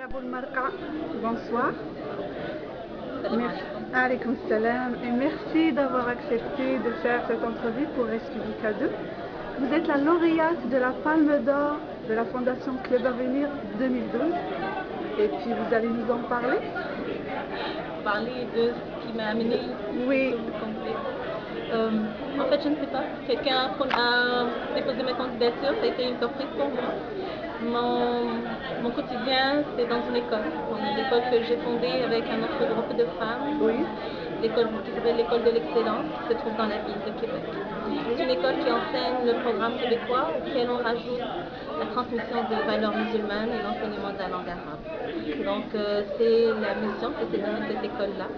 Marqa, bonsoir. Alaykoum salam et merci d'avoir accepté de faire cette entrevue pour Respublica 2. Vous êtes la lauréate de la Palme d'Or de la Fondation Club Avenir 2012 et puis vous allez nous en parler. Parler de ce qui m'a amené Oui. En fait, je ne sais pas. Quelqu'un a déposé ma candidature, ça a été une surprise pour moi. Mon quotidien, c'est dans une école. Une école que j'ai fondée avec un autre groupe de femmes. Oui. L'école qui s'appelle l'école de l'excellence, qui se trouve dans la ville de Québec. C'est une école qui enseigne le programme québécois, auquel on rajoute la transmission des valeurs musulmanes et l'enseignement de la langue arabe. Donc, c'est la mission que s'est donnée cette école-là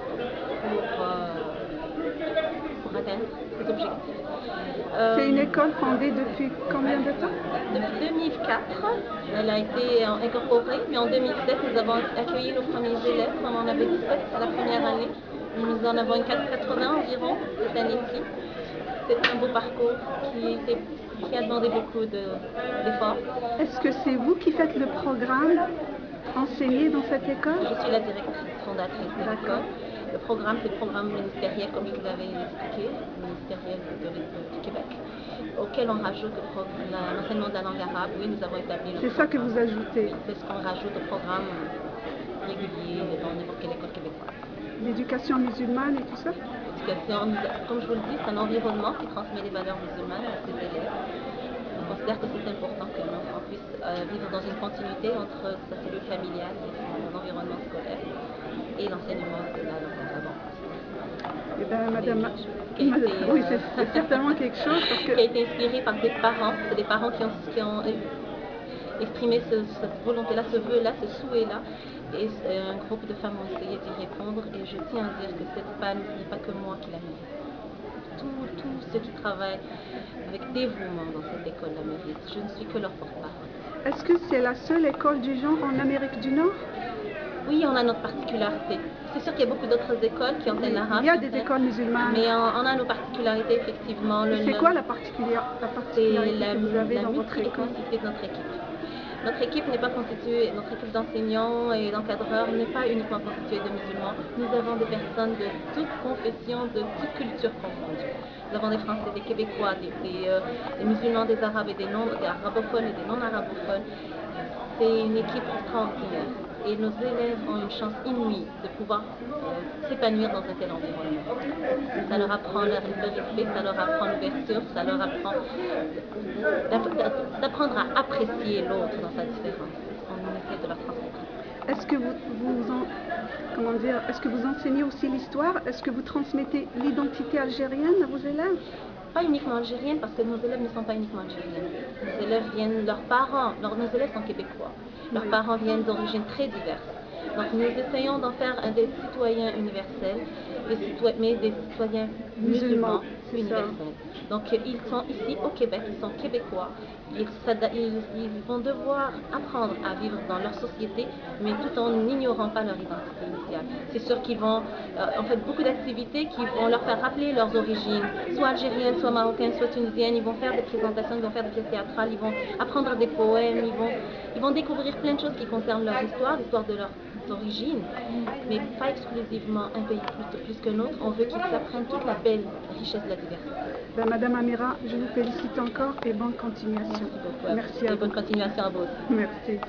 pour atteindre cet objectif. C'est une école fondée depuis combien de temps? Depuis 2004, elle a été incorporée, mais en 2007, nous avons accueilli nos premiers élèves, comme on avait 17 à la première année. Nous en avons 80 environ cette année-ci. C'est un beau parcours qui a demandé beaucoup d'efforts. Est-ce que c'est vous qui faites le programme enseigné dans cette école? Je suis la directrice fondatrice de l'école. Le programme, c'est le programme ministériel, comme je vous l'avais expliqué, ministériel du Québec, auquel on rajoute l'enseignement de la langue arabe. Oui, nous avons établi le programme. C'est ça que vous ajoutez? C'est ce qu'on rajoute au programme régulier dans n'importe quelle école québécoise. L'éducation musulmane et tout ça? L'éducation, comme je vous le dis, c'est un environnement qui transmet les valeurs musulmanes à ses élèves. On considère que c'est important que l'enfant puisse vivre dans une continuité entre sa cellule familiale et son environnement scolaire et l'enseignement de la langue arabe. Eh bien, madame, oui, c'est certainement quelque chose parce que... qui a été inspiré par des parents. C'est des parents qui ont exprimé cette volonté-là, ce vœu-là, ce souhait-là. Et un groupe de femmes ont essayé d'y répondre. Et je tiens à dire que cette palme, ce n'est pas que moi qui la mérite. Tous ceux qui travaillent avec dévouement dans cette école la méritent. Je ne suis que leur porte-parole. Est-ce que c'est la seule école du genre en Amérique du Nord? Oui, on a notre particularité. C'est sûr qu'il y a beaucoup d'autres écoles qui enseignent l'arabe. Il y a des écoles musulmanes. Mais on a nos particularités, effectivement. C'est quoi la particularité que vous avez dans votre école? C'est de notre équipe. Notre équipe n'est pas constituée, notre équipe d'enseignants et d'encadreurs n'est pas uniquement constituée de musulmans. Nous avons des personnes de toutes confessions, de toutes cultures confondues. Nous avons des Français, des Québécois, des musulmans, des Arabes et des arabophones et des non-arabophones. C'est une équipe extraordinaire. Et nos élèves ont une chance inouïe de pouvoir s'épanouir dans un tel environnement. Ça leur apprend le respect, ça leur apprend l'ouverture, ça leur apprend d'apprendre à apprécier l'autre dans sa différence. On essaie de leur transmettre. Est-ce que est-ce que vous enseignez aussi l'histoire? Est-ce que vous transmettez l'identité algérienne à vos élèves? Pas uniquement algérienne, parce que nos élèves ne sont pas uniquement algériens. Nos élèves viennent, nos élèves sont québécois. Leurs parents viennent d'origines très diverses. Donc nous essayons d'en faire des citoyens universels, mais des citoyens musulmans universels. Donc ils sont ici au Québec, ils sont québécois. Ils vont devoir apprendre à vivre dans leur société, mais tout en n'ignorant pas leur identité initiale. C'est sûr qu'ils vont en fait beaucoup d'activités qui vont leur faire rappeler leurs origines, soit algériennes, soit marocaines, soit tunisiennes. Ils vont faire des présentations, ils vont faire des pièces théâtrales, ils vont apprendre des poèmes, ils vont découvrir plein de choses qui concernent leur histoire, l'histoire de leurs origines, mais pas exclusivement un pays plus que l'autre. On veut qu'ils apprennent toute la belle richesse de la diversité. Madame Amira, je vous félicite encore et bonne continuation. Merci beaucoup. Merci à vous. Bonne continuation à vous aussi. Merci.